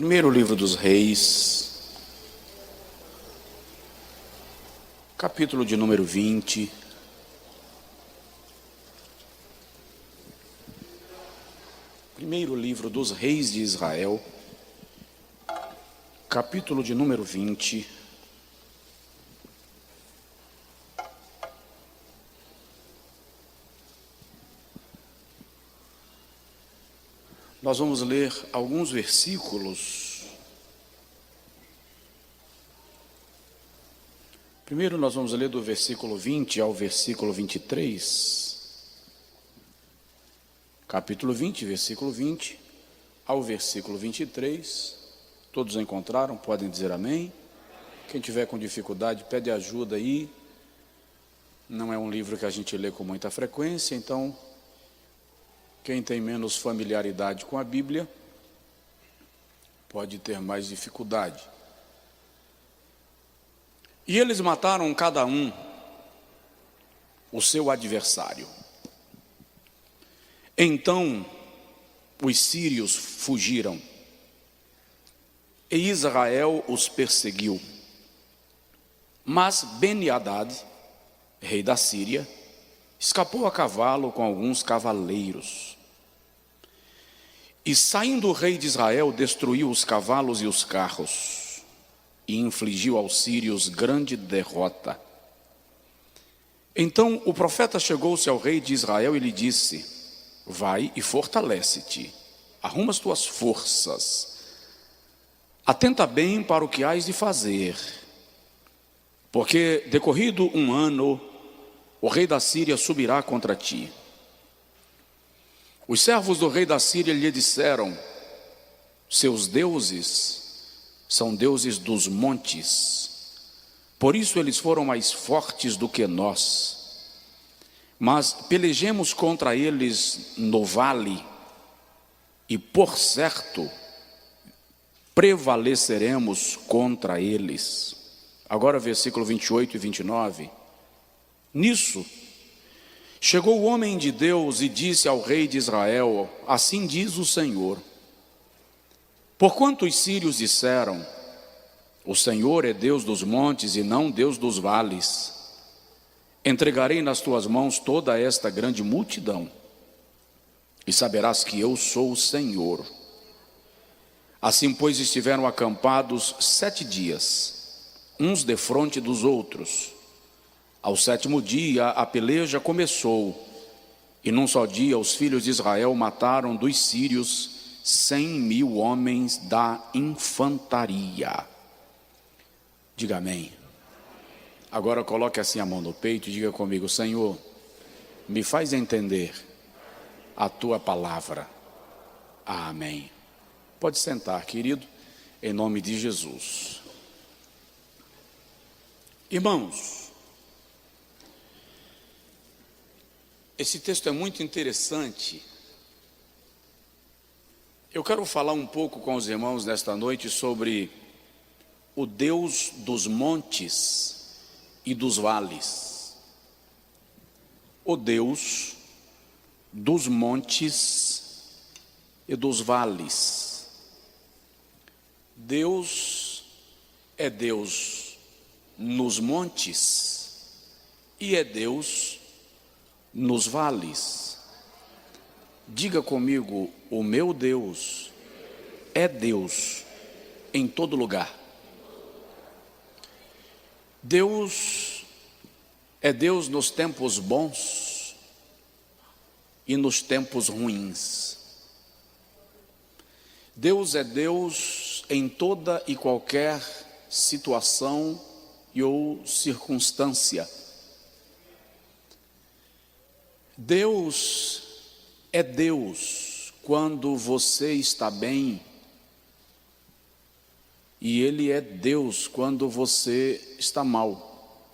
Primeiro livro dos Reis, capítulo de número 20. Primeiro livro dos Reis de Israel, capítulo de número 20. Nós vamos ler alguns versículos. Primeiro nós vamos ler do versículo 20 ao versículo 23. Capítulo 20, versículo 20 ao versículo 23. Todos encontraram? Podem dizer amém. Quem tiver com dificuldade, pede ajuda aí. Não é um livro que a gente lê com muita frequência, então quem tem menos familiaridade com a Bíblia pode ter mais dificuldade. E eles mataram cada um o seu adversário. Então os sírios fugiram e Israel os perseguiu. Mas Ben-Hadad, rei da Síria, escapou a cavalo com alguns cavaleiros. E saindo o rei de Israel, destruiu os cavalos e os carros, e infligiu aos sírios grande derrota. Então o profeta chegou-se ao rei de Israel e lhe disse: vai e fortalece-te, arruma as tuas forças, atenta bem para o que hás de fazer, porque decorrido um ano, o rei da Síria subirá contra ti. Os servos do rei da Síria lhe disseram: seus deuses são deuses dos montes, por isso eles foram mais fortes do que nós. Mas pelejemos contra eles no vale, e por certo prevaleceremos contra eles. Agora versículo 28 e 29. Nisso chegou o homem de Deus e disse ao rei de Israel: assim diz o Senhor, porquanto os sírios disseram: o Senhor é Deus dos montes e não Deus dos vales, entregarei nas tuas mãos toda esta grande multidão, e saberás que eu sou o Senhor. Assim, pois, estiveram acampados 7 dias, uns defronte dos outros. Ao 7º dia a peleja começou, e num só dia os filhos de Israel mataram dos sírios 100.000 homens da infantaria. Diga amém. Agora coloque assim a mão no peito e diga comigo: Senhor, me faz entender a tua palavra. Amém. Pode sentar, querido, em nome de Jesus. Irmãos, esse texto é muito interessante. Eu quero falar um pouco com os irmãos nesta noite sobre o Deus dos montes e dos vales. O Deus dos montes e dos vales. Deus é Deus nos montes e é Deus nos vales. Diga comigo: o meu Deus é Deus em todo lugar. Deus é Deus nos tempos bons e nos tempos ruins. Deus é Deus em toda e qualquer situação e ou circunstância. Deus é Deus quando você está bem, e Ele é Deus quando você está mal.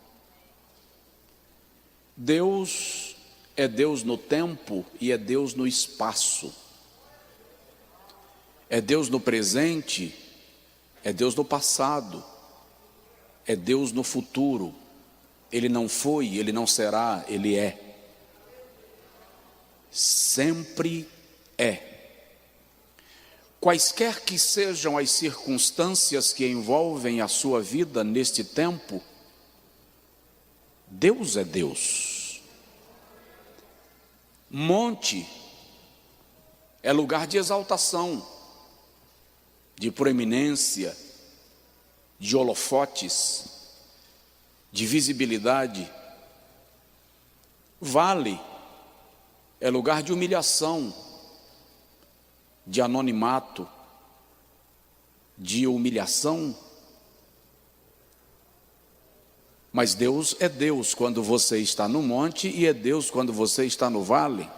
Deus é Deus no tempo e é Deus no espaço. É Deus no presente, é Deus no passado, é Deus no futuro. Ele não foi, Ele não será, Ele é. Sempre é. quaisquer que sejam as circunstâncias que envolvem a sua vida neste tempo, Deus é Deus. Monte é lugar de exaltação, de proeminência, de holofotes, de visibilidade. Vale é lugar de humilhação, de anonimato, de humilhação. Mas Deus é Deus quando você está no monte e é Deus quando você está no vale.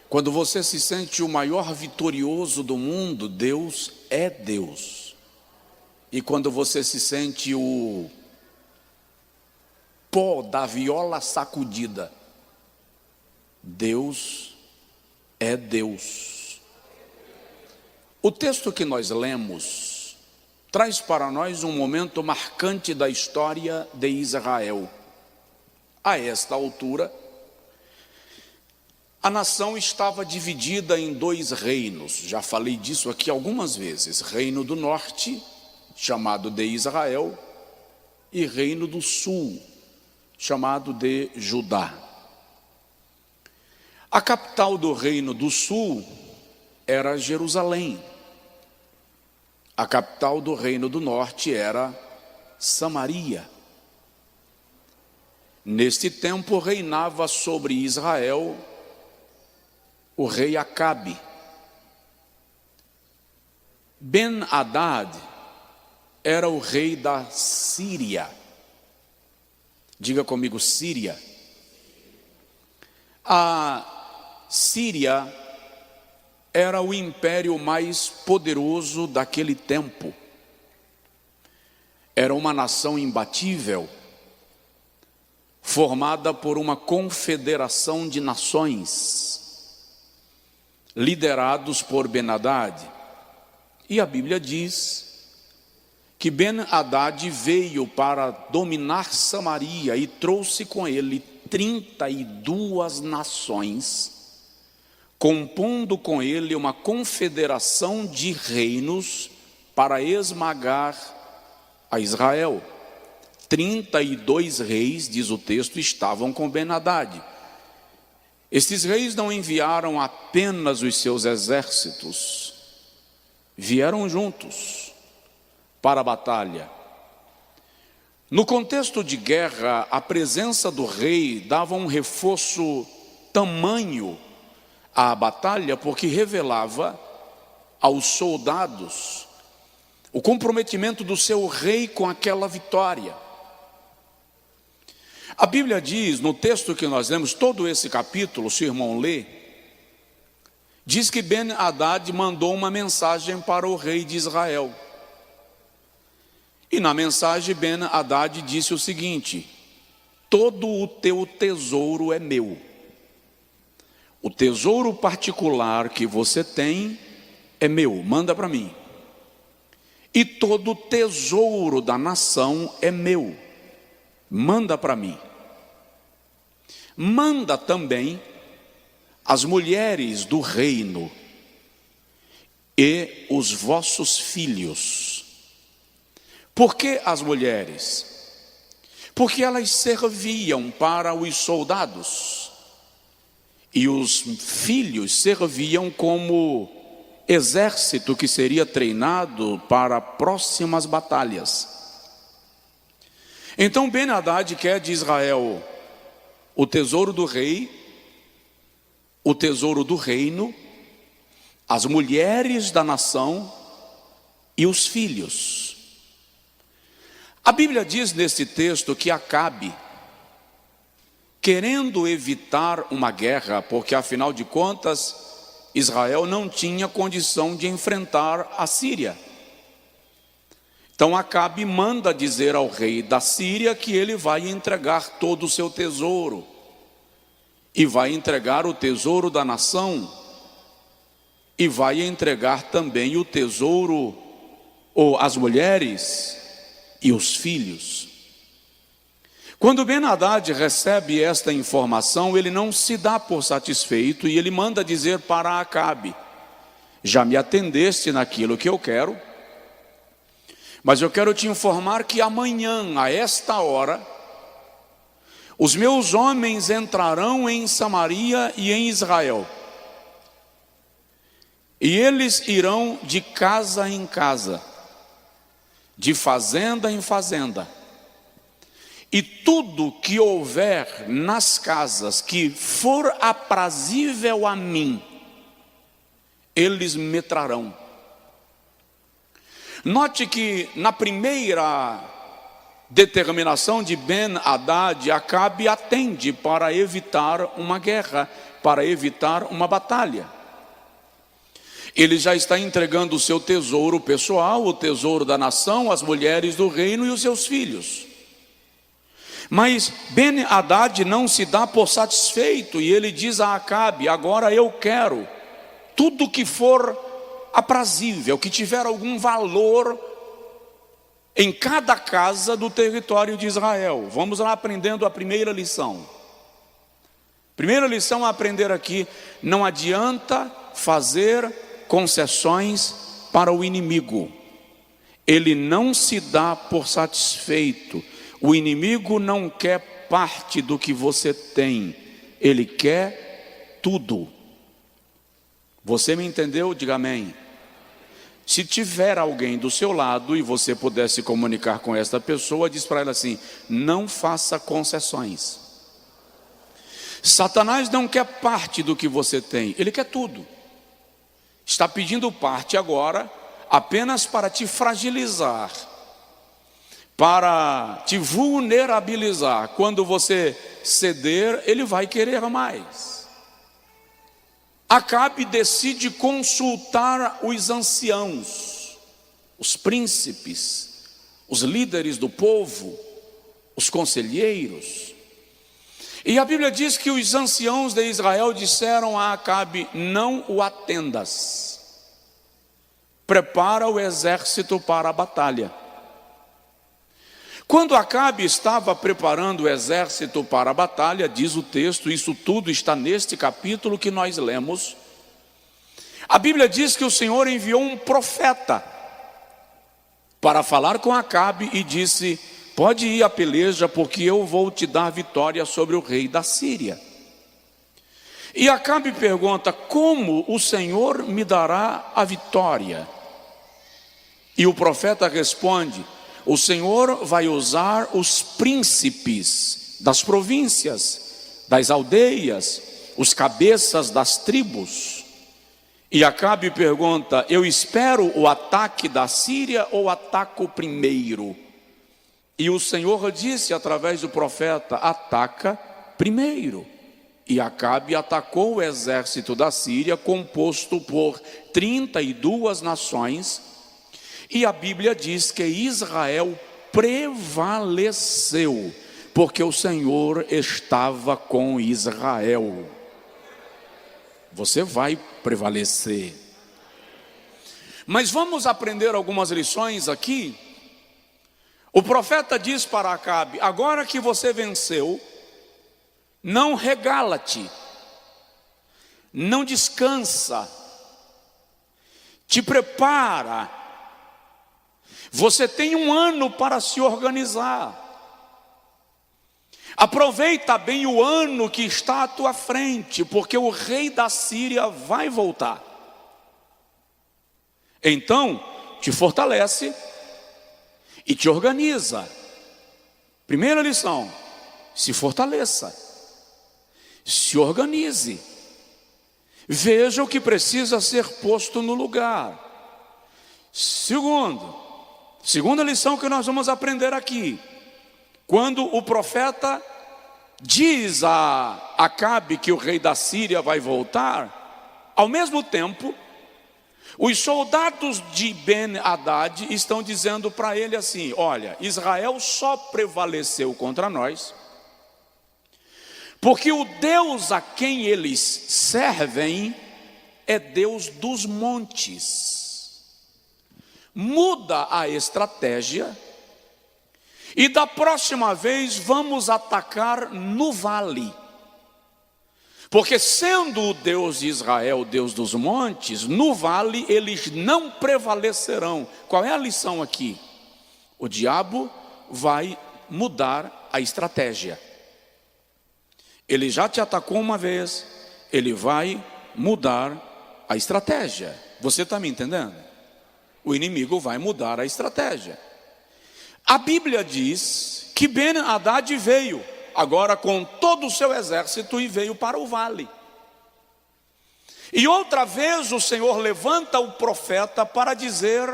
Quando você se sente o maior vitorioso do mundo, Deus é Deus. E quando você se sente o pó da viola sacudida, Deus é Deus. O texto que nós lemos traz para nós um momento marcante da história de Israel. A esta altura, a nação estava dividida em dois reinos. Já falei disso aqui algumas vezes. Reino do norte, chamado de Israel, e reino do sul, chamado de Judá. A capital do reino do sul era Jerusalém. A capital do reino do norte era Samaria. Neste tempo reinava sobre Israel o rei Acabe. Ben-Hadad era o rei da Síria. Diga comigo, Síria. A Síria era o império mais poderoso daquele tempo. Era uma nação imbatível, formada por uma confederação de nações, liderados por Ben-Hadad. E a Bíblia diz que Ben-Hadad veio para dominar Samaria e trouxe com ele 32 nações, compondo com ele uma confederação de reinos para esmagar a Israel. 32 reis, diz o texto, estavam com Ben-Hadad. Estes reis não enviaram apenas os seus exércitos, vieram juntos para a batalha. No contexto de guerra, a presença do rei dava um reforço tamanho à batalha, porque revelava aos soldados o comprometimento do seu rei com aquela vitória. A Bíblia diz, no texto que nós lemos, todo esse capítulo, se o irmão lê, diz que Ben-Hadad mandou uma mensagem para o rei de Israel. E na mensagem Ben-Hadad disse o seguinte: todo o teu tesouro é meu. O tesouro particular que você tem é meu, manda para mim. E todo o tesouro da nação é meu, manda para mim. Manda também as mulheres do reino e os vossos filhos. Por que as mulheres? Porque elas serviam para os soldados, e os filhos serviam como exército que seria treinado para próximas batalhas. Então Ben-Hadad quer de Israel o tesouro do rei, o tesouro do reino, as mulheres da nação e os filhos. A Bíblia diz nesse texto que Acabe, querendo evitar uma guerra, porque afinal de contas Israel não tinha condição de enfrentar a Síria. Então Acabe manda dizer ao rei da Síria que ele vai entregar todo o seu tesouro, e vai entregar o tesouro da nação, e vai entregar também o tesouro, ou as mulheres e os filhos. Quando Ben-Hadad recebe esta informação, ele não se dá por satisfeito, e ele manda dizer para Acabe: já me atendeste naquilo que eu quero, mas eu quero te informar que amanhã, a esta hora, os meus homens entrarão em Samaria e em Israel, e eles irão de casa em casa, de fazenda em fazenda, e tudo que houver nas casas que for aprazível a mim, eles me trarão. Note que na primeira determinação de Ben-Hadad, Acabe atende para evitar uma guerra, para evitar uma batalha. Ele já está entregando o seu tesouro pessoal, o tesouro da nação, as mulheres do reino e os seus filhos. Mas Ben-Hadad não se dá por satisfeito e ele diz a Acabe: agora eu quero tudo que for aprazível, que tiver algum valor em cada casa do território de Israel. Vamos lá aprendendo a primeira lição. Primeira lição a aprender aqui: não adianta fazer concessões para o inimigo. Ele não se dá por satisfeito. O inimigo não quer parte do que você tem, ele quer tudo. Você me entendeu? Diga amém. Se tiver alguém do seu lado e você puder se comunicar com esta pessoa, diz para ela assim: não faça concessões. Satanás não quer parte do que você tem, ele quer tudo. Está pedindo parte agora apenas para te fragilizar, para te vulnerabilizar. Quando você ceder, ele vai querer mais. Acabe decide consultar os anciãos, os príncipes, os líderes do povo, os conselheiros. E a Bíblia diz que os anciãos de Israel disseram a Acabe: não o atendas, prepara o exército para a batalha. Quando Acabe estava preparando o exército para a batalha, diz o texto, isso tudo está neste capítulo que nós lemos, a Bíblia diz que o Senhor enviou um profeta para falar com Acabe e disse: pode ir à peleja, porque eu vou te dar vitória sobre o rei da Síria. E Acabe pergunta: como o Senhor me dará a vitória? E o profeta responde: o Senhor vai usar os príncipes das províncias, das aldeias, os cabeças das tribos. E Acabe pergunta: eu espero o ataque da Síria ou ataco primeiro? E o Senhor disse através do profeta: ataca primeiro. E Acabe atacou o exército da Síria, composto por 32 nações, e a Bíblia diz que Israel prevaleceu, porque o Senhor estava com Israel. Você vai prevalecer. Mas vamos aprender algumas lições aqui. O profeta diz para Acabe: agora que você venceu, não regala-te, não descansa, te prepara. Você tem um ano para se organizar. Aproveita bem o ano que está à tua frente, porque o rei da Síria vai voltar. Então, te fortalece e te organiza. Primeira lição: se fortaleça, se organize, veja o que precisa ser posto no lugar. Segunda lição que nós vamos aprender aqui: quando o profeta diz a Acabe que o rei da Síria vai voltar, ao mesmo tempo, os soldados de Ben-Hadad estão dizendo para ele assim: olha, Israel só prevaleceu contra nós porque o Deus a quem eles servem é Deus dos montes. Muda a estratégia e da próxima vez vamos atacar no vale. Porque sendo o Deus de Israel o Deus dos montes, no vale eles não prevalecerão. Qual é a lição aqui? O diabo vai mudar a estratégia. Ele já te atacou uma vez, ele vai mudar a estratégia. Você está me entendendo? O inimigo vai mudar a estratégia. A Bíblia diz que Ben-Hadad veio agora com todo o seu exército e veio para o vale. E outra vez o Senhor levanta o profeta para dizer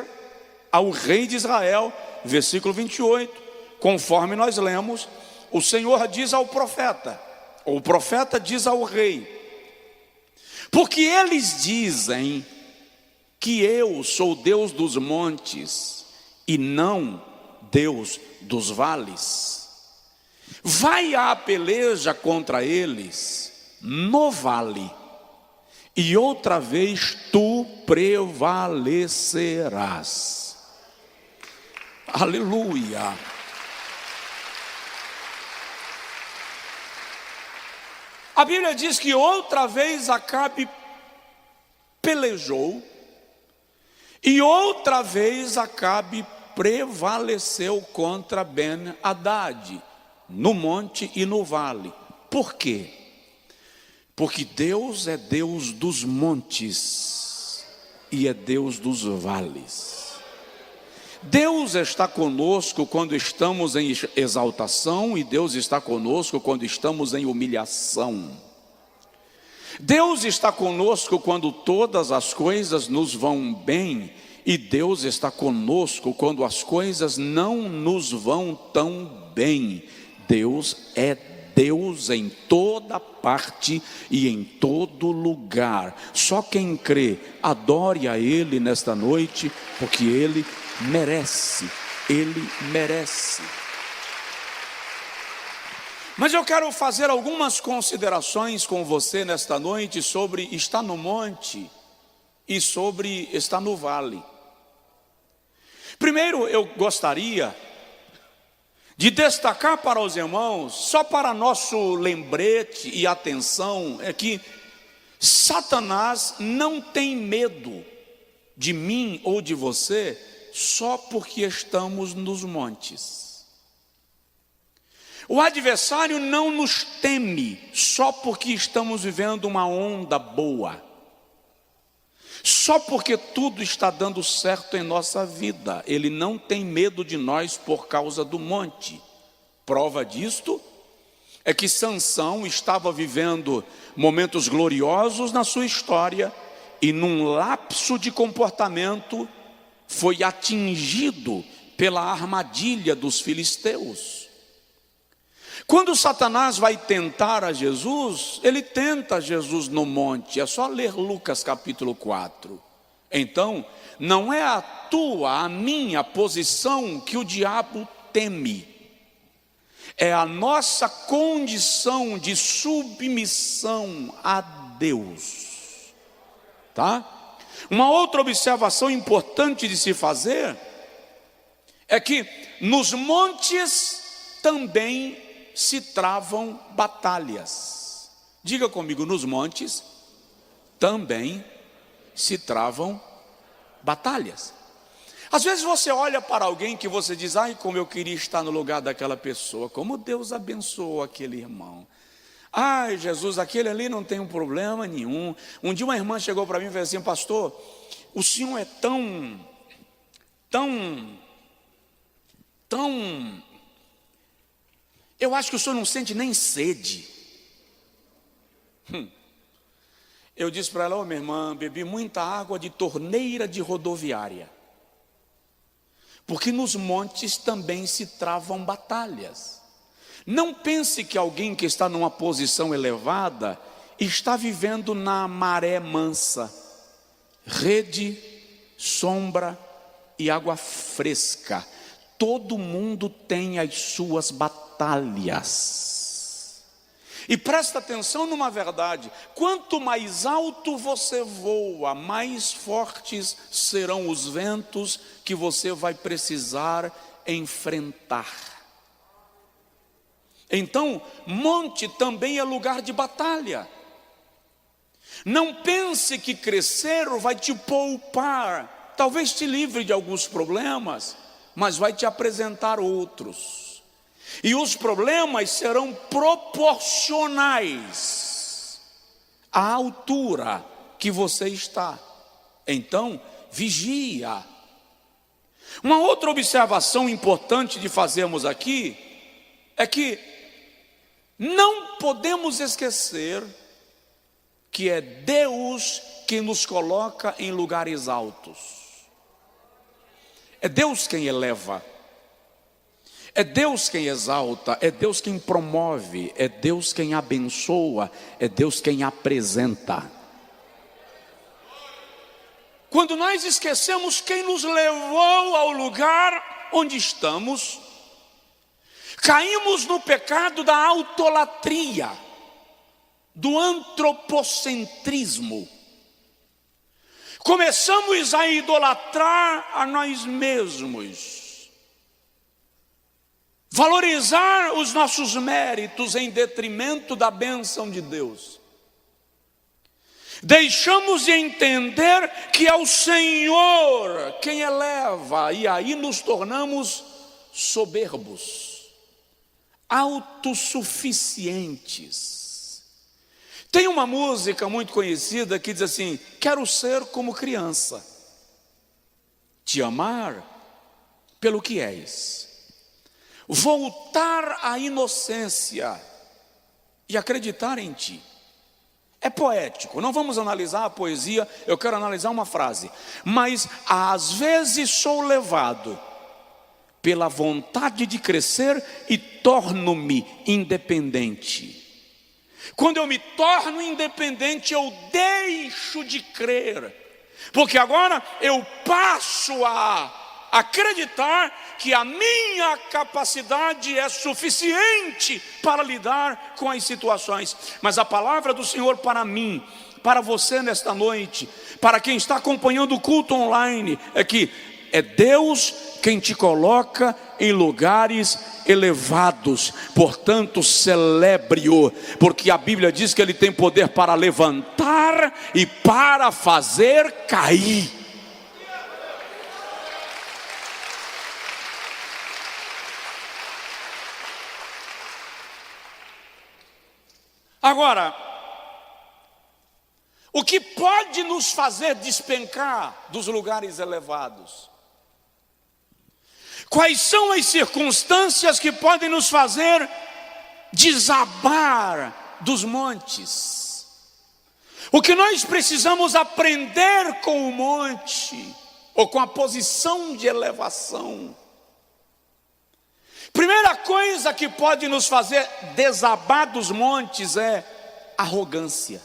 ao rei de Israel, versículo 28, conforme nós lemos, o Senhor diz ao profeta, ou o profeta diz ao rei: porque eles dizem que eu sou Deus dos montes e não Deus dos vales. Vai à peleja contra eles no vale, e outra vez tu prevalecerás. Aleluia. A Bíblia diz que outra vez Acabe pelejou, e outra vez Acabe prevaleceu contra Ben-Hadad, no monte e no vale. Por quê? Porque Deus é Deus dos montes e é Deus dos vales. Deus está conosco quando estamos em exaltação, e Deus está conosco quando estamos em humilhação. Deus está conosco quando todas as coisas nos vão bem, e Deus está conosco quando as coisas não nos vão tão bem. Deus é Deus em toda parte e em todo lugar. Só quem crê, adore a Ele nesta noite, porque Ele merece, Ele merece. Mas eu quero fazer algumas considerações com você nesta noite sobre estar no monte e sobre estar no vale. Primeiro eu gostaria de destacar para os irmãos, só para nosso lembrete e atenção, é que Satanás não tem medo de mim ou de você só porque estamos nos montes. O adversário não nos teme só porque estamos vivendo uma onda boa, só porque tudo está dando certo em nossa vida. Ele não tem medo de nós por causa do monte. Prova disto é que Sansão estava vivendo momentos gloriosos na sua história, e num lapso de comportamento foi atingido pela armadilha dos filisteus. Quando Satanás vai tentar a Jesus, ele tenta Jesus no monte. É só ler Lucas capítulo 4. Então, não é a minha posição que o diabo teme. É a nossa condição de submissão a Deus. Tá? Uma outra observação importante de se fazer é que nos montes também se travam batalhas. Diga comigo, nos montes também se travam batalhas. Às vezes você olha para alguém que você diz: ai, como eu queria estar no lugar daquela pessoa, como Deus abençoou aquele irmão. Ai, Jesus, aquele ali não tem um problema nenhum. Um dia uma irmã chegou para mim e falou assim: pastor, o senhor é tão eu acho que o senhor não sente nem sede. Eu disse para ela: ô, minha irmã, bebi muita água de torneira de rodoviária. Porque nos montes também se travam batalhas. Não pense que alguém que está numa posição elevada está vivendo na maré mansa. Rede, sombra e água fresca. Todo mundo tem as suas batalhas. E presta atenção numa verdade: quanto mais alto você voa, mais fortes serão os ventos que você vai precisar enfrentar. Então, monte também é lugar de batalha. Não pense que crescer vai te poupar, talvez te livre de alguns problemas, mas vai te apresentar outros. E os problemas serão proporcionais à altura que você está. Então, vigia. Uma outra observação importante de fazermos aqui é que não podemos esquecer que é Deus que nos coloca em lugares altos. É Deus quem eleva. É Deus quem exalta, é Deus quem promove, é Deus quem abençoa, é Deus quem apresenta. Quando nós esquecemos quem nos levou ao lugar onde estamos, caímos no pecado da autolatria, do antropocentrismo. Começamos a idolatrar a nós mesmos, valorizar os nossos méritos em detrimento da bênção de Deus. Deixamos de entender que é o Senhor quem eleva, e aí nos tornamos soberbos, autossuficientes. Tem uma música muito conhecida que diz assim: quero ser como criança, te amar pelo que és, voltar à inocência e acreditar em ti. É poético, não vamos analisar a poesia, eu quero analisar uma frase. Mas às vezes sou levado pela vontade de crescer e torno-me independente. Quando eu me torno independente, eu deixo de crer, porque agora eu passo a acreditar que a minha capacidade é suficiente para lidar com as situações. Mas a palavra do Senhor para mim, para você nesta noite, para quem está acompanhando o culto online, é que é Deus quem te coloca em lugares elevados. Portanto, celebre-o, porque a Bíblia diz que Ele tem poder para levantar e para fazer cair. Agora, o que pode nos fazer despencar dos lugares elevados? Quais são as circunstâncias que podem nos fazer desabar dos montes? O que nós precisamos aprender com o monte, ou com a posição de elevação? Primeira coisa que pode nos fazer desabar dos montes é arrogância.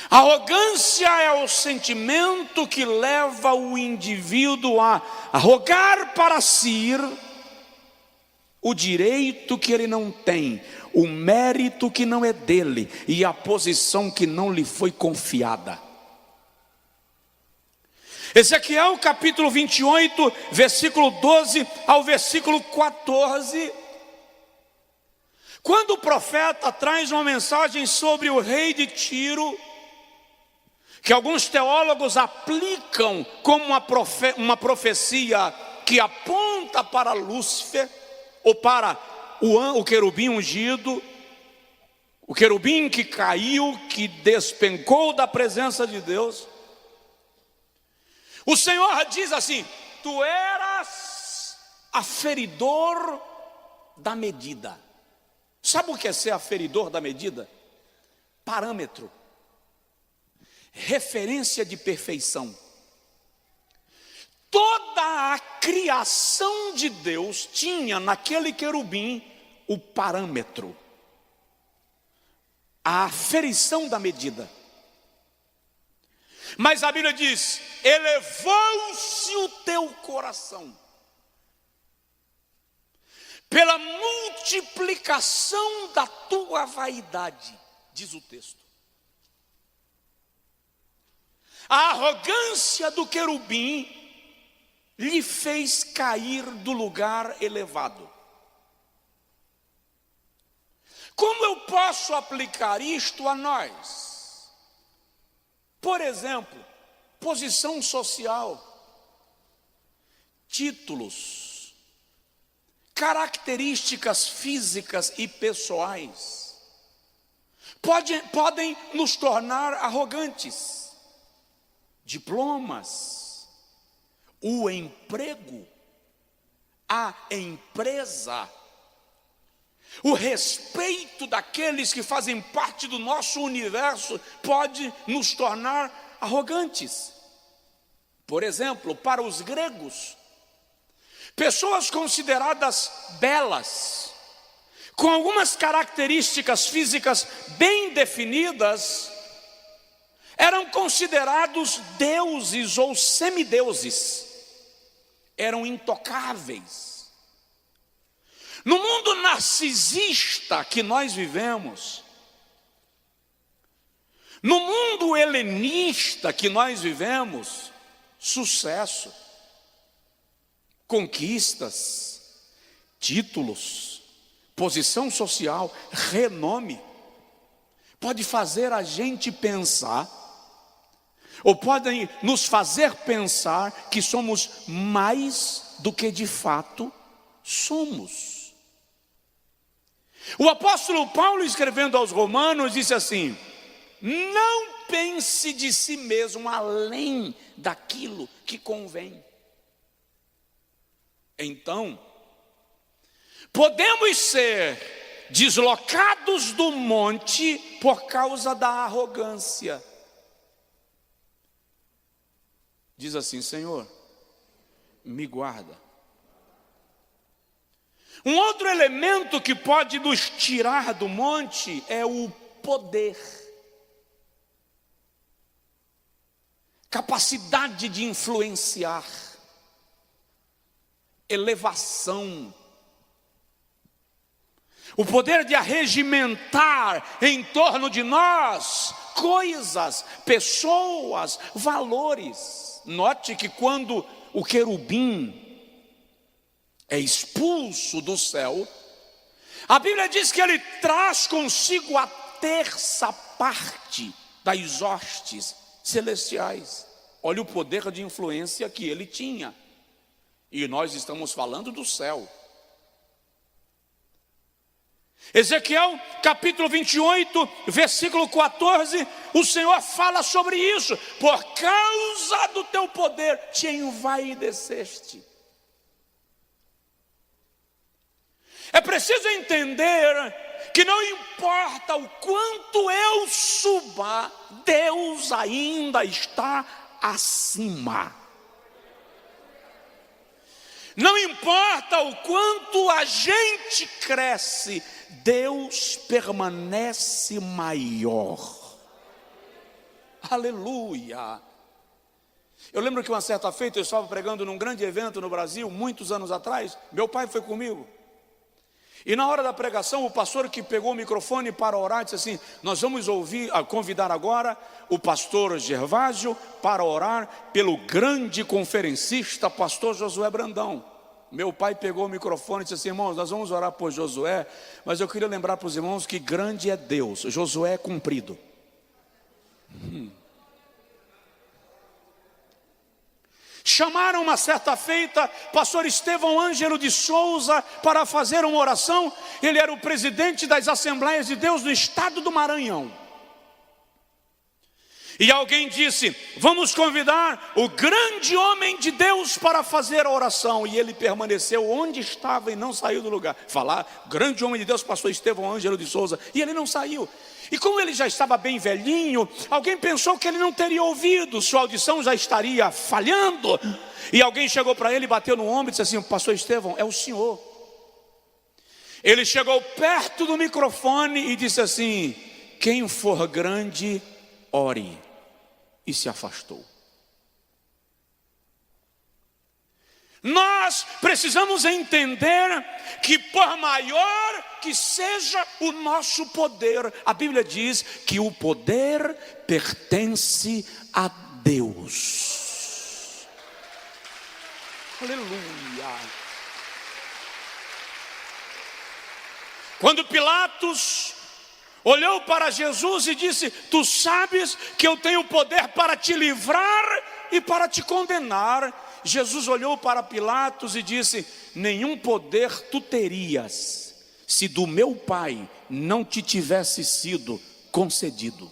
Arrogância é o sentimento que leva o indivíduo a arrogar para si o direito que ele não tem, o mérito que não é dele e a posição que não lhe foi confiada. Ezequiel capítulo 28, versículo 12 ao versículo 14. Quando o profeta traz uma mensagem sobre o rei de Tiro, que alguns teólogos aplicam como uma profecia que aponta para Lúcifer, ou para o querubim ungido, o querubim que caiu, que despencou da presença de Deus. O Senhor diz assim: tu eras aferidor da medida. Sabe o que é ser aferidor da medida? Parâmetro, referência de perfeição. Toda a criação de Deus tinha naquele querubim o parâmetro, a aferição da medida. Mas a Bíblia diz: elevou-se o teu coração pela multiplicação da tua vaidade, diz o texto. A arrogância do querubim lhe fez cair do lugar elevado. Como eu posso aplicar isto a nós? Por exemplo, posição social, títulos, características físicas e pessoais podem nos tornar arrogantes. Diplomas, o emprego, a empresa, o respeito daqueles que fazem parte do nosso universo pode nos tornar arrogantes. Por exemplo, para os gregos, pessoas consideradas belas, com algumas características físicas bem definidas, eram considerados deuses ou semideuses, eram intocáveis. No mundo narcisista que nós vivemos, no mundo helenista que nós vivemos, sucesso, conquistas, títulos, posição social, renome, pode fazer a gente pensar, ou podem nos fazer pensar que somos mais do que de fato somos. O apóstolo Paulo, escrevendo aos Romanos, disse assim: não pense de si mesmo além daquilo que convém. Então, podemos ser deslocados do monte por causa da arrogância. Diz assim: Senhor, me guarda. Um outro elemento que pode nos tirar do monte é o poder. Capacidade de influenciar, elevação, o poder de arregimentar em torno de nós coisas, pessoas, valores. Note que quando o querubim é expulso do céu, a Bíblia diz que ele traz consigo a terça parte das hostes celestiais. Olha o poder de influência que ele tinha. E nós estamos falando do céu. Ezequiel capítulo 28, versículo 14, o Senhor fala sobre isso. Por causa do teu poder te envaideceste. É preciso entender que não importa o quanto eu suba, Deus ainda está acima. Não importa o quanto a gente cresce, Deus permanece maior. Aleluia. Eu lembro que uma certa feita eu estava pregando num grande evento no Brasil, muitos anos atrás. Meu pai foi comigo. E na hora da pregação, o pastor que pegou o microfone para orar disse assim: nós vamos convidar agora o pastor Gervásio para orar pelo grande conferencista, pastor Josué Brandão. Meu pai pegou o microfone e disse assim: irmãos, nós vamos orar por Josué, mas eu queria lembrar para os irmãos que grande é Deus, Josué é cumprido. Chamaram uma certa feita pastor Estevão Ângelo de Souza para fazer uma oração. Ele era o presidente das Assembleias de Deus do estado do Maranhão. E alguém disse: vamos convidar o grande homem de Deus para fazer a oração. E ele permaneceu onde estava e não saiu do lugar. Falar, grande homem de Deus, pastor Estevão Ângelo de Souza. E ele não saiu. E como ele já estava bem velhinho, alguém pensou que ele não teria ouvido, sua audição já estaria falhando. E alguém chegou para ele, bateu no ombro e disse assim: pastor Estevão, é o senhor. Ele chegou perto do microfone e disse assim: quem for grande, ore. E se afastou. Nós precisamos entender que por maior que seja o nosso poder, a Bíblia diz que o poder pertence a Deus. Aleluia. Quando Pilatos olhou para Jesus e disse: tu sabes que eu tenho poder para te livrar e para te condenar. Jesus olhou para Pilatos e disse: nenhum poder tu terias, se do meu Pai não te tivesse sido concedido.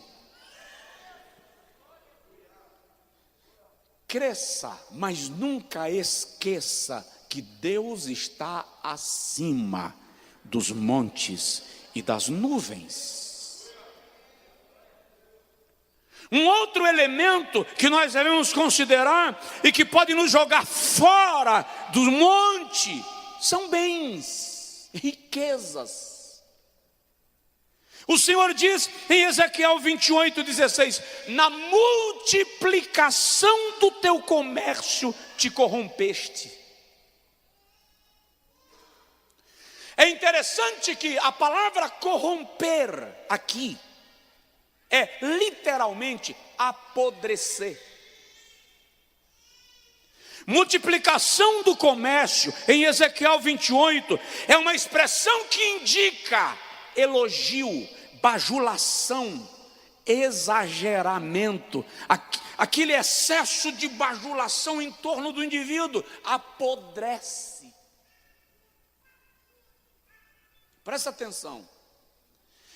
Cresça, mas nunca esqueça que Deus está acima dos montes e das nuvens. Um outro elemento que nós devemos considerar e que pode nos jogar fora do monte são bens, riquezas. O Senhor diz em Ezequiel 28:16: na multiplicação do teu comércio te corrompeste. É interessante que a palavra corromper aqui é literalmente apodrecer. Multiplicação do comércio em Ezequiel 28 é uma expressão que indica elogio, bajulação, exageramento, aquele excesso de bajulação em torno do indivíduo apodrece. Presta atenção,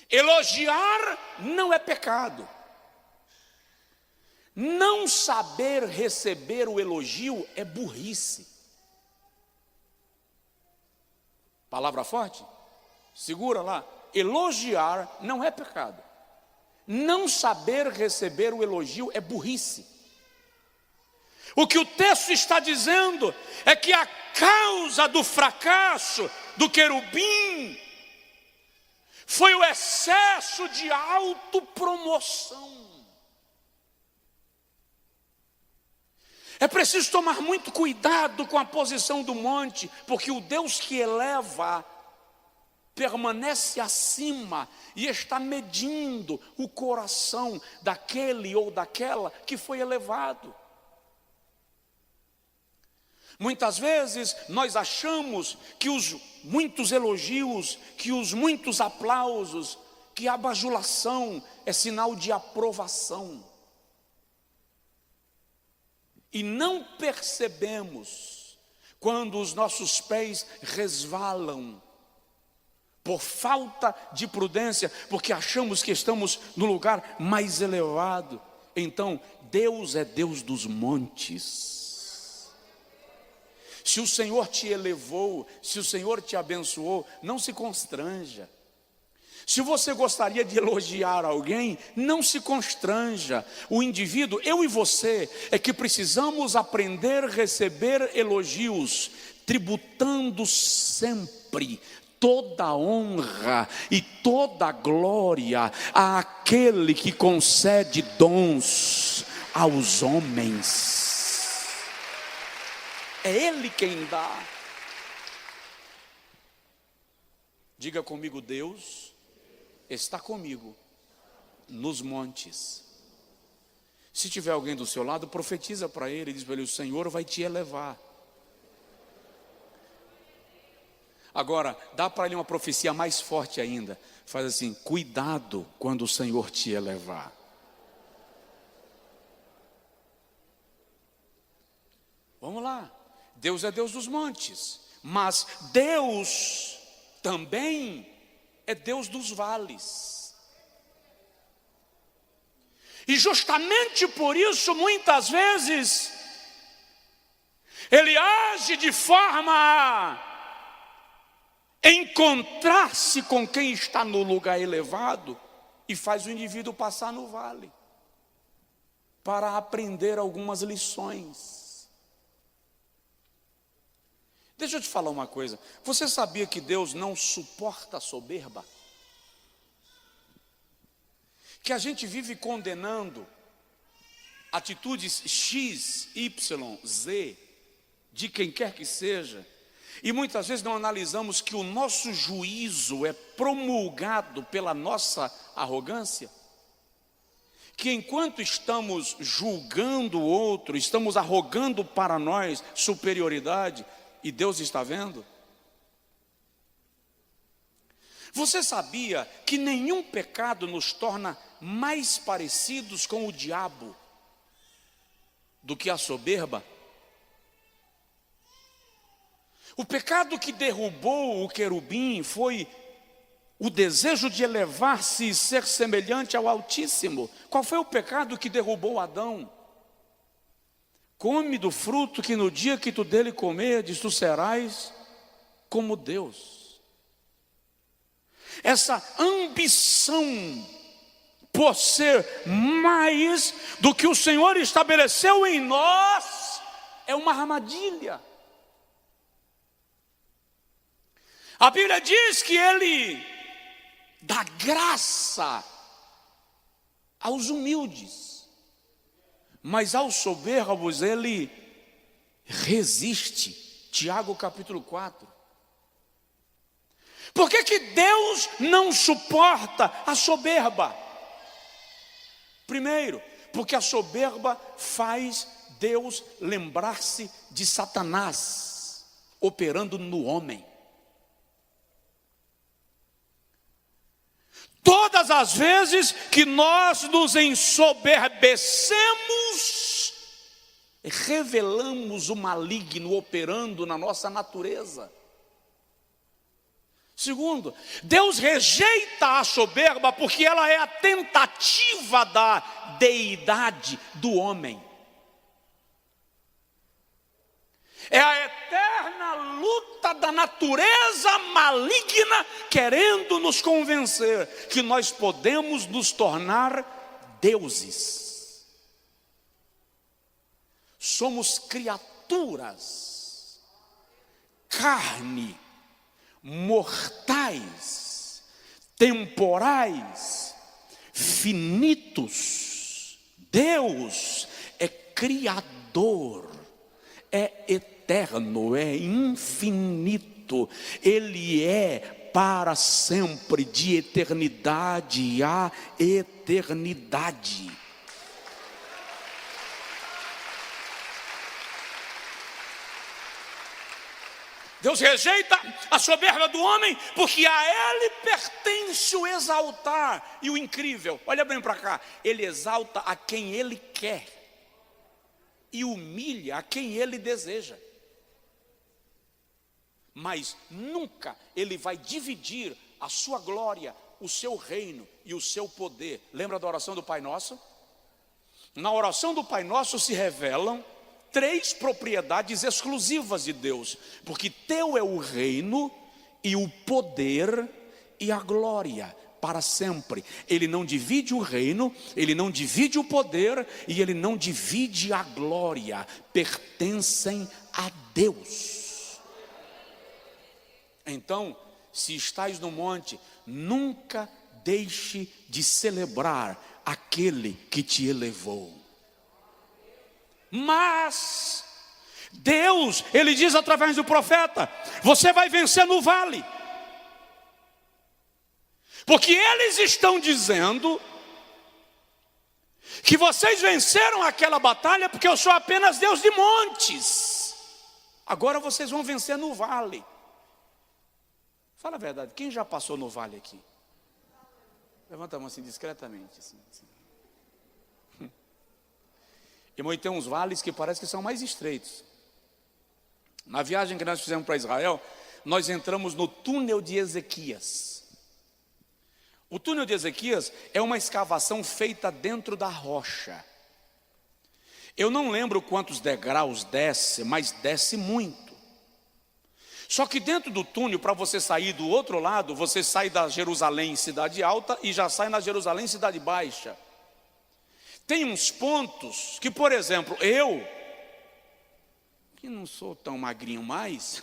elogiar não é pecado, não saber receber o elogio é burrice. Palavra forte? Segura lá. Elogiar não é pecado, não saber receber o elogio é burrice. O que o texto está dizendo é que a causa do fracasso do querubim foi o excesso de autopromoção. É preciso tomar muito cuidado com a posição do monte, porque o Deus que eleva permanece acima e está medindo o coração daquele ou daquela que foi elevado. Muitas vezes nós achamos que os muitos elogios, que os muitos aplausos, que a bajulação é sinal de aprovação. E não percebemos quando os nossos pés resvalam por falta de prudência, porque achamos que estamos no lugar mais elevado. Então, Deus é Deus dos montes. Se o Senhor te elevou, se o Senhor te abençoou, não se constranja. Se você gostaria de elogiar alguém, não se constranja. O indivíduo, eu e você, é que precisamos aprender a receber elogios, tributando sempre toda honra e toda glória àquele que concede dons aos homens. É Ele quem dá. Diga comigo: Deus está comigo nos montes. Se tiver alguém do seu lado, profetiza para ele, diz para ele: o Senhor vai te elevar. Agora, dá para ele uma profecia mais forte ainda. Faz assim: cuidado quando o Senhor te elevar. Vamos lá. Deus é Deus dos montes, mas Deus também é Deus dos vales. E justamente por isso, muitas vezes, Ele age de forma a encontrar-se com quem está no lugar elevado e faz o indivíduo passar no vale para aprender algumas lições. Deixa eu te falar uma coisa. Você sabia que Deus não suporta a soberba? Que a gente vive condenando atitudes X, Y, Z, de quem quer que seja, e muitas vezes não analisamos que o nosso juízo é promulgado pela nossa arrogância. Que enquanto estamos julgando o outro, estamos arrogando para nós superioridade, e Deus está vendo. Você sabia que nenhum pecado nos torna mais parecidos com o diabo do que a soberba? O pecado que derrubou o querubim foi o desejo de elevar-se e ser semelhante ao Altíssimo. Qual foi o pecado que derrubou Adão? Come do fruto que no dia que tu dele comerdes, tu serás como Deus. Essa ambição por ser mais do que o Senhor estabeleceu em nós é uma armadilha. A Bíblia diz que Ele dá graça aos humildes, mas aos soberbos Ele resiste. Tiago capítulo 4. Por que que Deus não suporta a soberba? Primeiro, porque a soberba faz Deus lembrar-se de Satanás operando no homem. Todas as vezes que nós nos ensoberbecemos, revelamos o maligno operando na nossa natureza. Segundo, Deus rejeita a soberba porque ela é a tentativa da deidade do homem. É a eterna luta da natureza maligna querendo nos convencer que nós podemos nos tornar deuses. Somos criaturas, carne, mortais, temporais, finitos. Deus é criador, é eterno, é infinito. Ele é para sempre, de eternidade a eternidade. Deus rejeita a soberba do homem, porque a ele pertence o exaltar e o incrível. Olha bem para cá, ele exalta a quem ele quer e humilha a quem ele deseja. Mas nunca ele vai dividir a sua glória, o seu reino e o seu poder. Lembra da oração do Pai Nosso? Na oração do Pai Nosso se revelam três propriedades exclusivas de Deus, porque teu é o reino e o poder e a glória para sempre. Ele não divide o reino, ele não divide o poder e ele não divide a glória, pertencem a Deus. Então, se estás no monte, nunca deixe de celebrar aquele que te elevou. Mas Deus, Ele diz através do profeta: você vai vencer no vale. Porque eles estão dizendo que vocês venceram aquela batalha porque eu sou apenas Deus de montes. Agora vocês vão vencer no vale. Fala a verdade, quem já passou no vale aqui? Levanta a mão assim discretamente. Assim. Irmão, e tem uns vales que parece que são mais estreitos. Na viagem que nós fizemos para Israel, nós entramos no túnel de Ezequias. O túnel de Ezequias é uma escavação feita dentro da rocha. Eu não lembro quantos degraus desce, mas desce muito. Só que dentro do túnel, para você sair do outro lado, você sai da Jerusalém Cidade Alta e já sai na Jerusalém Cidade Baixa. Tem uns pontos que, por exemplo, eu, que não sou tão magrinho mais,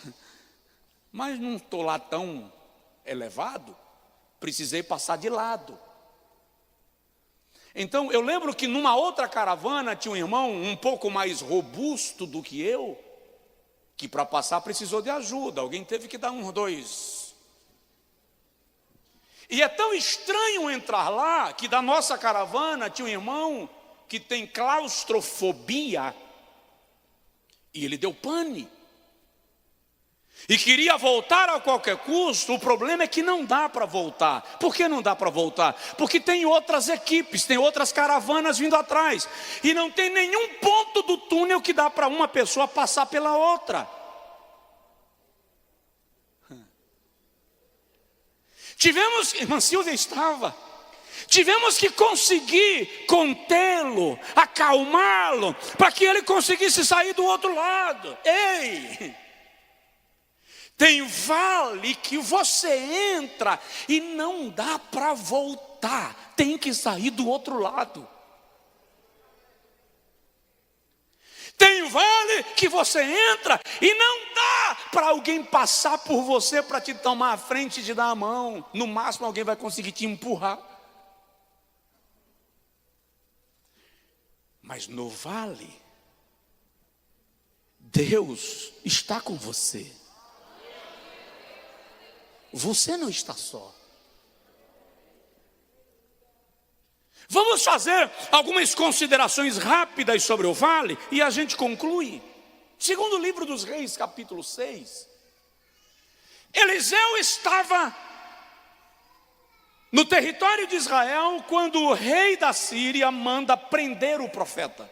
mas não estou lá tão elevado, precisei passar de lado. Então, eu lembro que numa outra caravana tinha um irmão um pouco mais robusto do que eu, que para passar precisou de ajuda, alguém teve que dar uns dois. E é tão estranho entrar lá, que da nossa caravana tinha um irmão que tem claustrofobia, e ele deu pane. e queria voltar a qualquer custo. O problema é que não dá para voltar. Por que não dá para voltar? Porque tem outras equipes, tem outras caravanas vindo atrás, e não tem nenhum ponto do túnel que dá para uma pessoa passar pela outra. Irmã Silvia estava, tivemos que conseguir contê-lo, acalmá-lo, para que ele conseguisse sair do outro lado. Ei! Tem vale que você entra e não dá para voltar, tem que sair do outro lado. Tem vale que você entra e não dá para alguém passar por você para te tomar a frente e te dar a mão. No máximo alguém vai conseguir te empurrar. Mas no vale, Deus está com você. Você não está só. Vamos fazer algumas considerações rápidas sobre o vale e a gente conclui. Segundo o livro dos Reis, capítulo 6, Eliseu estava no território de Israel quando o rei da Síria manda prender o profeta.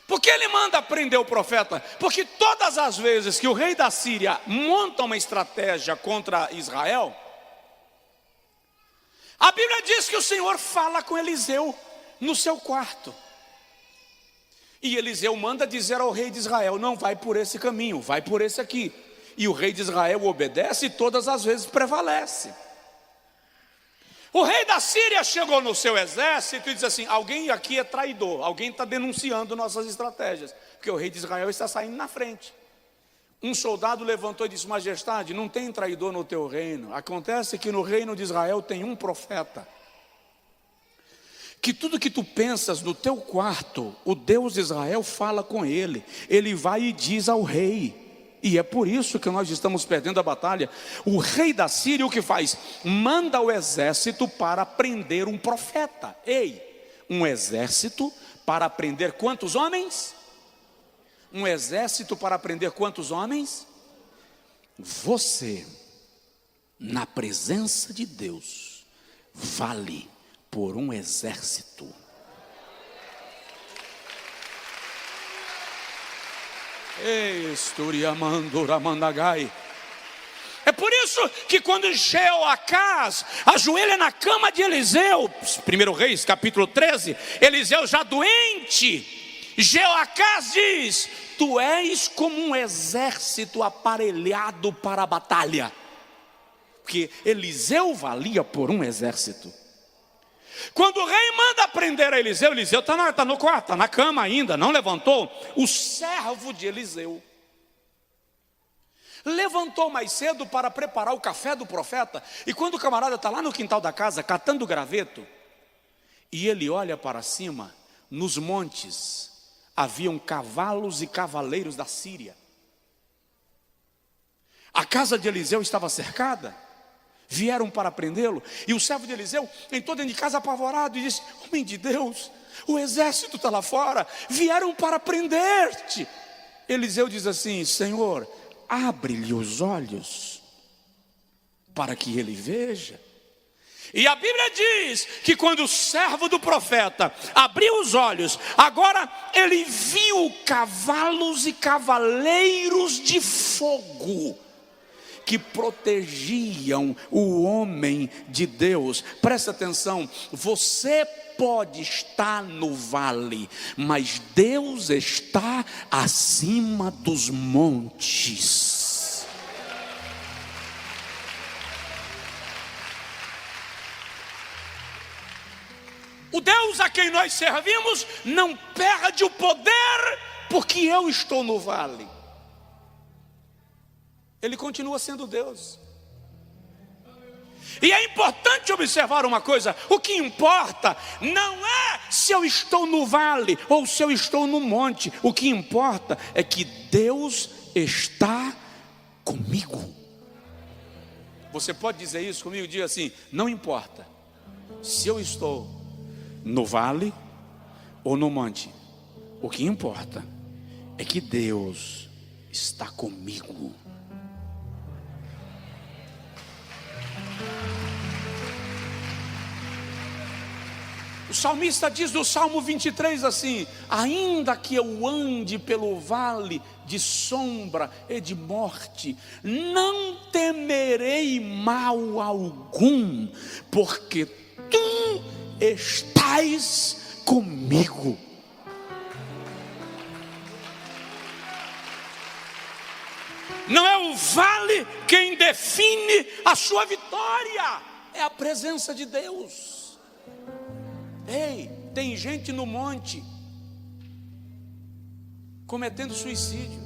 Por que ele manda prender o profeta? Porque todas as vezes que o rei da Síria monta uma estratégia contra Israel, a Bíblia diz que o Senhor fala com Eliseu no seu quarto. E Eliseu manda dizer ao rei de Israel: não vai por esse caminho, vai por esse aqui. E o rei de Israel obedece e todas as vezes prevalece. O rei da Síria chegou no seu exército e diz assim: alguém aqui é traidor, alguém está denunciando nossas estratégias, porque o rei de Israel está saindo na frente. Um soldado levantou e disse: majestade, não tem traidor no teu reino. Acontece que no reino de Israel tem um profeta, que tudo que tu pensas no teu quarto, o Deus de Israel fala com ele. Ele vai e diz ao rei. E é por isso que nós estamos perdendo a batalha. O rei da Síria o que faz? Manda o exército para prender um profeta. Ei, um exército para prender quantos homens? Um exército para prender quantos homens? Você, na presença de Deus, vale por um exército. É por isso que quando Jeoacás ajoelha na cama de Eliseu, 1 Reis capítulo 13, Eliseu já doente, Jeoacás diz: tu és como um exército aparelhado para a batalha. Porque Eliseu valia por um exército. Quando o rei manda prender a Eliseu, Eliseu está no quarto, está na cama ainda, não levantou. O servo de Eliseu levantou mais cedo para preparar o café do profeta. E quando o camarada está lá no quintal da casa, catando o graveto, e ele olha para cima, nos montes haviam cavalos e cavaleiros da Síria. A casa de Eliseu estava cercada. Vieram para prendê-lo, e o servo de Eliseu entrou dentro de casa apavorado e disse: homem de Deus, o exército está lá fora, vieram para prender-te. Eliseu diz assim: Senhor, abre-lhe os olhos, para que ele veja. E a Bíblia diz que quando o servo do profeta abriu os olhos, agora ele viu cavalos e cavaleiros de fogo, que protegiam o homem de Deus. Presta atenção, você pode estar no vale, mas Deus está acima dos montes. O Deus a quem nós servimos não perde o poder porque eu estou no vale. Ele continua sendo Deus. E é importante observar uma coisa: o que importa não é se eu estou no vale ou se eu estou no monte. O que importa é que Deus está comigo. Você pode dizer isso comigo? Diga assim: não importa se eu estou no vale ou no monte. O que importa é que Deus está comigo. O salmista diz no Salmo 23 assim: ainda que eu ande pelo vale de sombra e de morte, não temerei mal algum, porque tu estás comigo. Não é o vale quem define a sua vitória, é a presença de Deus. Ei, tem gente no monte cometendo suicídio,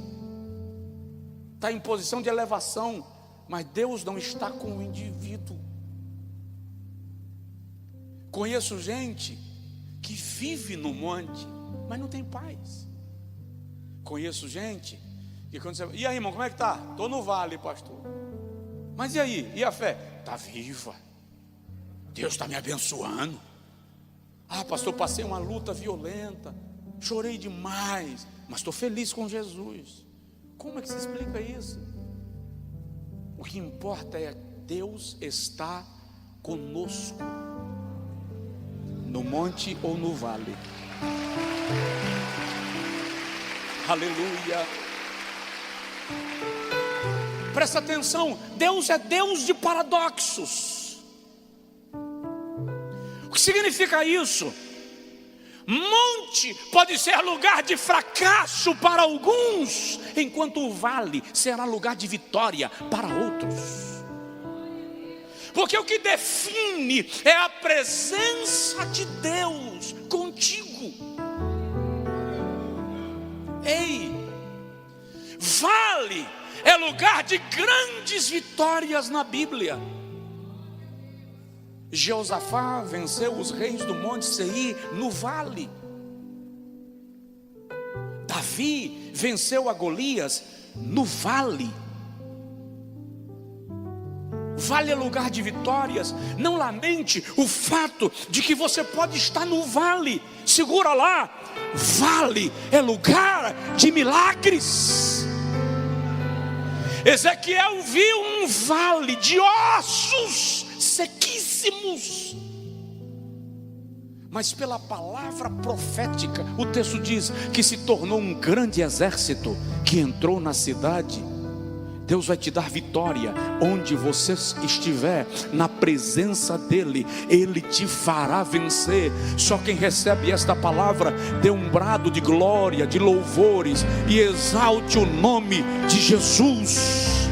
está em posição de elevação, mas Deus não está com o indivíduo. Conheço gente que vive no monte, mas não tem paz. Conheço gente que quando você... E aí, irmão, como é que tá? Estou no vale, pastor. Mas e aí? E a fé? Está viva. Deus está me abençoando. Ah, pastor, passei uma luta violenta, chorei demais, mas estou feliz com Jesus. Como é que se explica isso? O que importa é Deus está conosco, no monte ou no vale. Aleluia. Presta atenção, Deus é Deus de paradoxos. O que significa isso? Monte pode ser lugar de fracasso para alguns, enquanto o vale será lugar de vitória para outros. Porque o que define é a presença de Deus contigo. Ei, vale é lugar de grandes vitórias na Bíblia. Jeosafá venceu os reis do monte Seir no vale. Davi venceu a Golias no vale. Vale é lugar de vitórias. Não lamente o fato de que você pode estar no vale. Segura lá. Vale é lugar de milagres. Ezequiel viu um vale de ossos sequíssimos, mas pela palavra profética, o texto diz que se tornou um grande exército que entrou na cidade. Deus vai te dar vitória onde você estiver, na presença dEle, Ele te fará vencer. Só quem recebe esta palavra, dê um brado de glória, de louvores e exalte o nome de Jesus.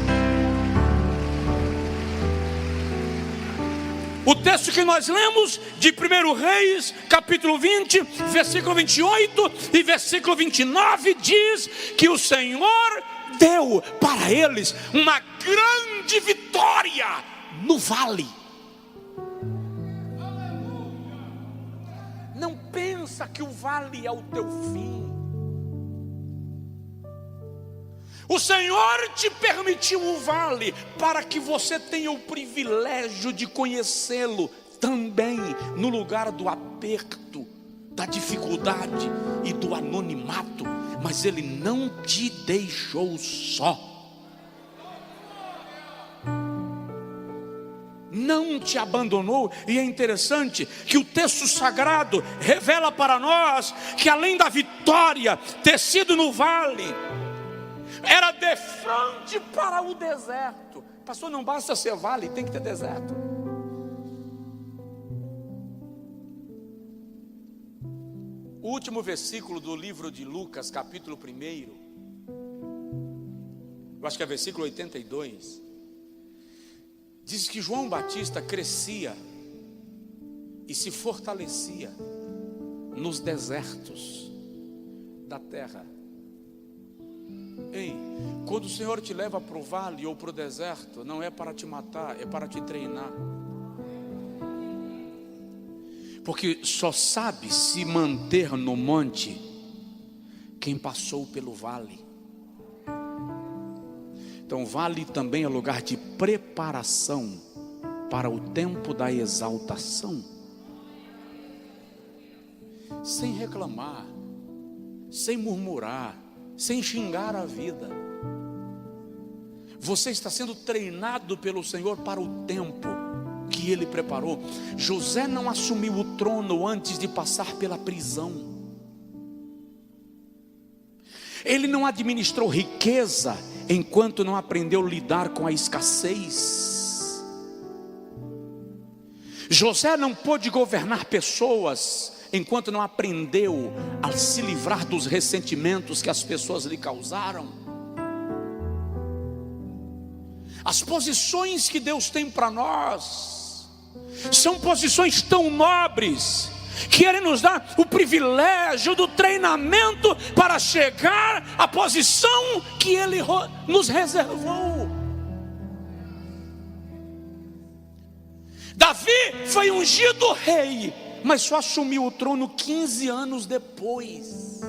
O texto que nós lemos de 1 Reis, capítulo 20, versículo 28 e versículo 29 diz que o Senhor deu para eles uma grande vitória no vale. Não pensa que o vale é o teu fim. O Senhor te permitiu o vale para que você tenha o privilégio de conhecê-lo também no lugar do aperto, da dificuldade e do anonimato. Mas Ele não te deixou só. Não te abandonou. E é interessante que o texto sagrado revela para nós que além da vitória ter sido no vale, era de frente para o deserto. Pastor, não basta ser vale, tem que ter deserto. O último versículo do livro de Lucas, capítulo 1, eu acho que é versículo 82, diz que João Batista crescia e se fortalecia nos desertos da terra. Ei, quando o Senhor te leva para o vale ou para o deserto, não é para te matar, é para te treinar. Porque só sabe se manter no monte quem passou pelo vale. Então, vale também é lugar de preparação para o tempo da exaltação. Sem reclamar, sem murmurar, sem xingar a vida. Você está sendo treinado pelo Senhor para o tempo que Ele preparou. José não assumiu o trono antes de passar pela prisão. Ele não administrou riqueza enquanto não aprendeu a lidar com a escassez. José não pôde governar pessoas enquanto não aprendeu a se livrar dos ressentimentos que as pessoas lhe causaram. As posições que Deus tem para nós são posições tão nobres que Ele nos dá o privilégio do treinamento para chegar à posição que Ele nos reservou. Davi foi ungido rei, mas só assumiu o trono 15 anos depois.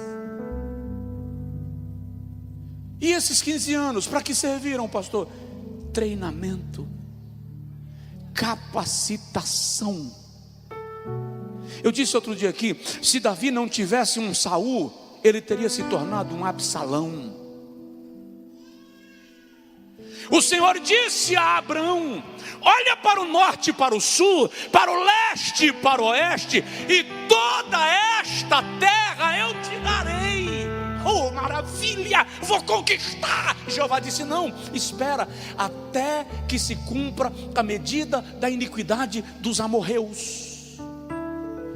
E esses 15 anos, para que serviram, pastor? Treinamento, capacitação. Eu disse outro dia aqui, se Davi não tivesse um Saul, ele teria se tornado um Absalão. O Senhor disse a Abraão: olha para o norte e para o sul, para o leste e para o oeste, e toda esta terra eu te darei. Oh, maravilha, vou conquistar. Jeová disse: não, espera até que se cumpra a medida da iniquidade dos amorreus.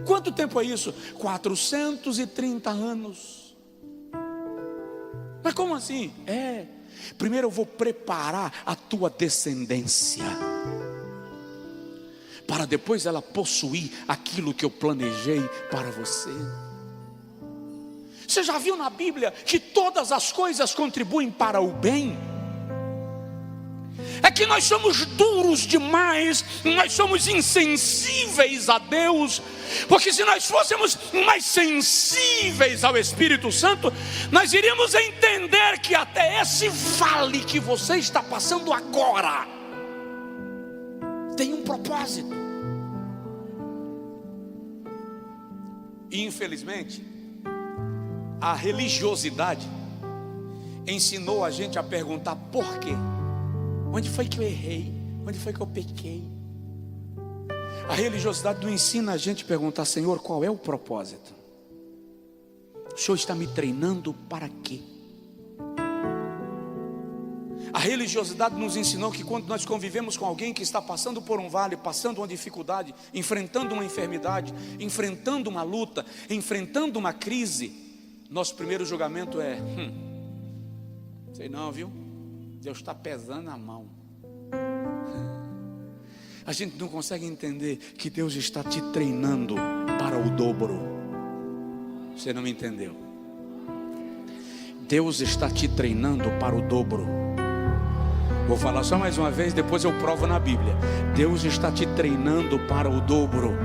Quanto tempo é isso? 430 anos. Mas como assim? Primeiro eu vou preparar a tua descendência, para depois ela possuir aquilo que eu planejei para você. Você já viu na Bíblia que todas as coisas contribuem para o bem? É que nós somos duros demais, nós somos insensíveis a Deus, porque se nós fôssemos mais sensíveis ao Espírito Santo, nós iríamos entender que até esse vale que você está passando agora tem um propósito. E infelizmente, a religiosidade ensinou a gente a perguntar por quê. Onde foi que eu errei? Onde foi que eu pequei? A religiosidade não ensina a gente a perguntar: Senhor, qual é o propósito? O Senhor está me treinando para quê? A religiosidade nos ensinou que quando nós convivemos com alguém que está passando por um vale, passando uma dificuldade, enfrentando uma enfermidade, enfrentando uma luta, enfrentando uma crise, nosso primeiro julgamento é: sei não, viu? Deus está pesando a mão. A gente não consegue entender que Deus está te treinando para o dobro. Você não me entendeu? Deus está te treinando para o dobro. Vou falar só mais uma vez, depois eu provo na Bíblia. Deus está te treinando para o dobro.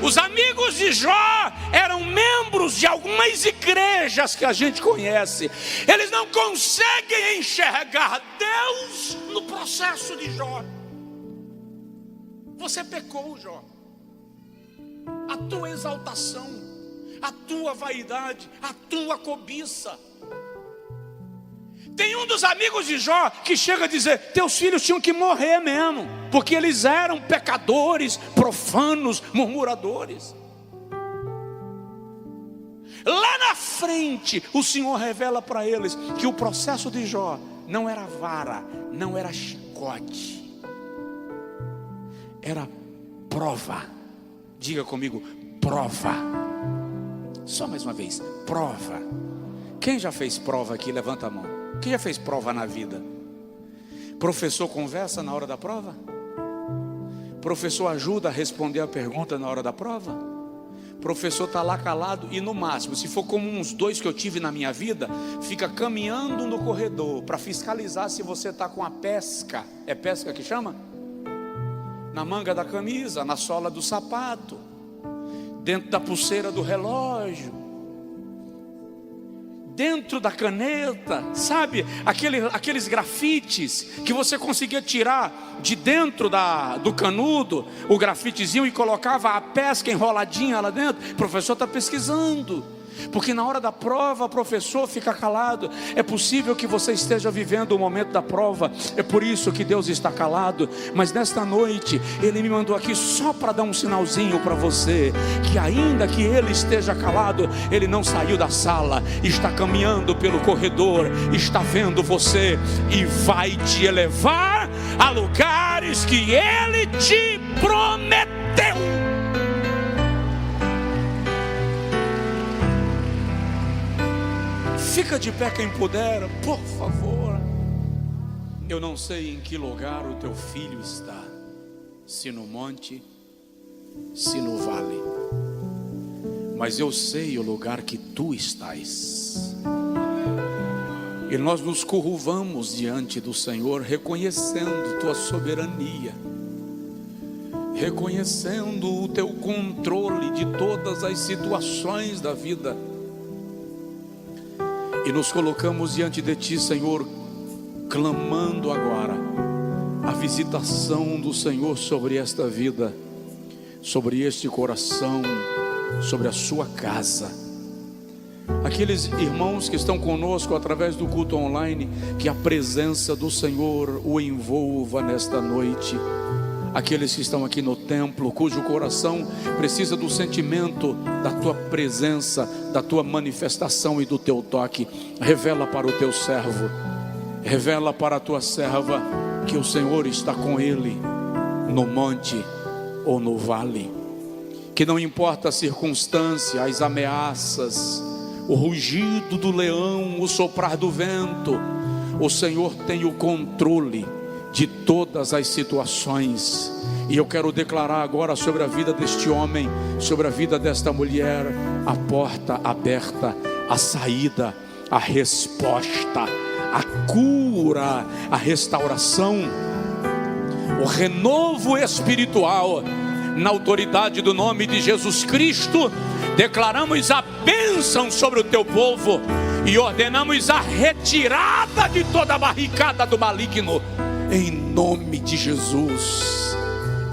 Os amigos de Jó eram membros de algumas igrejas que a gente conhece. Eles não conseguem enxergar Deus no processo de Jó. Você pecou, Jó. A tua exaltação, a tua vaidade, a tua cobiça. Tem um dos amigos de Jó que chega a dizer: teus filhos tinham que morrer mesmo, porque eles eram pecadores, profanos, murmuradores. Lá na frente, o Senhor revela para eles que o processo de Jó não era vara, não era chicote, era prova. Diga comigo: prova. Só mais uma vez: prova. Quem já fez prova aqui? Levanta a mão. Quem já fez prova na vida? Professor conversa na hora da prova? Professor ajuda a responder a pergunta na hora da prova? Professor está lá calado e no máximo, se for como uns 2 que eu tive na minha vida, fica caminhando no corredor para fiscalizar se você está com a pesca. É pesca que chama? Na manga da camisa, na sola do sapato, dentro da pulseira do relógio, dentro da caneta, sabe? Aqueles grafites que você conseguia tirar de dentro do canudo, o grafitezinho, e colocava a pesca enroladinha lá dentro. O professor está pesquisando, porque na hora da prova o professor fica calado. É possível que você esteja vivendo o momento da prova, é por isso que Deus está calado. Mas nesta noite Ele me mandou aqui só para dar um sinalzinho para você, que ainda que Ele esteja calado, Ele não saiu da sala, está caminhando pelo corredor, está vendo você e vai te elevar a lugares que Ele te prometeu. Fica de pé quem puder, por favor. Eu não sei em que lugar o teu filho está, se no monte, se no vale, mas eu sei o lugar que tu estás. E nós nos curvamos diante do Senhor, reconhecendo tua soberania, reconhecendo o teu controle de todas as situações da vida. E nos colocamos diante de ti, Senhor, clamando agora a visitação do Senhor sobre esta vida, sobre este coração, sobre a sua casa. Aqueles irmãos que estão conosco através do culto online, que a presença do Senhor o envolva nesta noite. Aqueles que estão aqui no templo, cujo coração precisa do sentimento da tua presença, da tua manifestação e do teu toque, revela para o teu servo, revela para a tua serva que o Senhor está com ele no monte ou no vale, que não importa a circunstância, as ameaças, o rugido do leão, o soprar do vento, o Senhor tem o controle de todas as situações. E eu quero declarar agora sobre a vida deste homem, sobre a vida desta mulher, a porta aberta, a saída, a resposta, a cura, a restauração, o renovo espiritual. Na autoridade do nome de Jesus Cristo, declaramos a bênção sobre o teu povo e ordenamos a retirada de toda a barricada do maligno. Em nome de Jesus,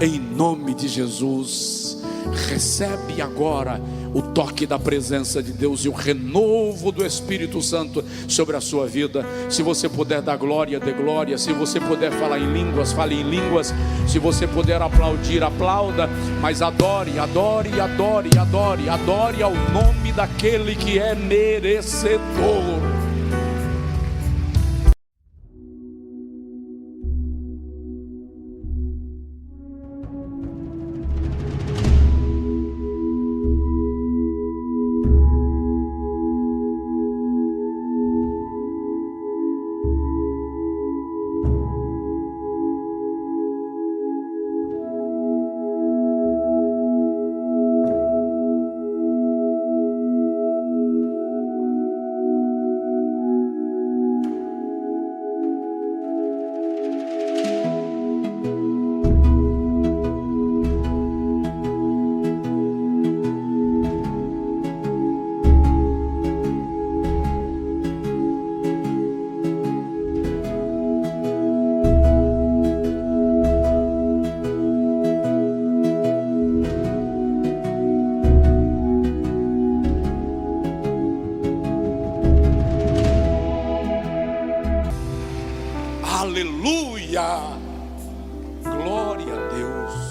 em nome de Jesus, recebe agora o toque da presença de Deus e o renovo do Espírito Santo sobre a sua vida. Se você puder dar glória, dê glória. Se você puder falar em línguas, fale em línguas. Se você puder aplaudir, aplauda. Mas adore, adore, adore, adore, adore ao nome daquele que é merecedor. Aleluia, glória a Deus.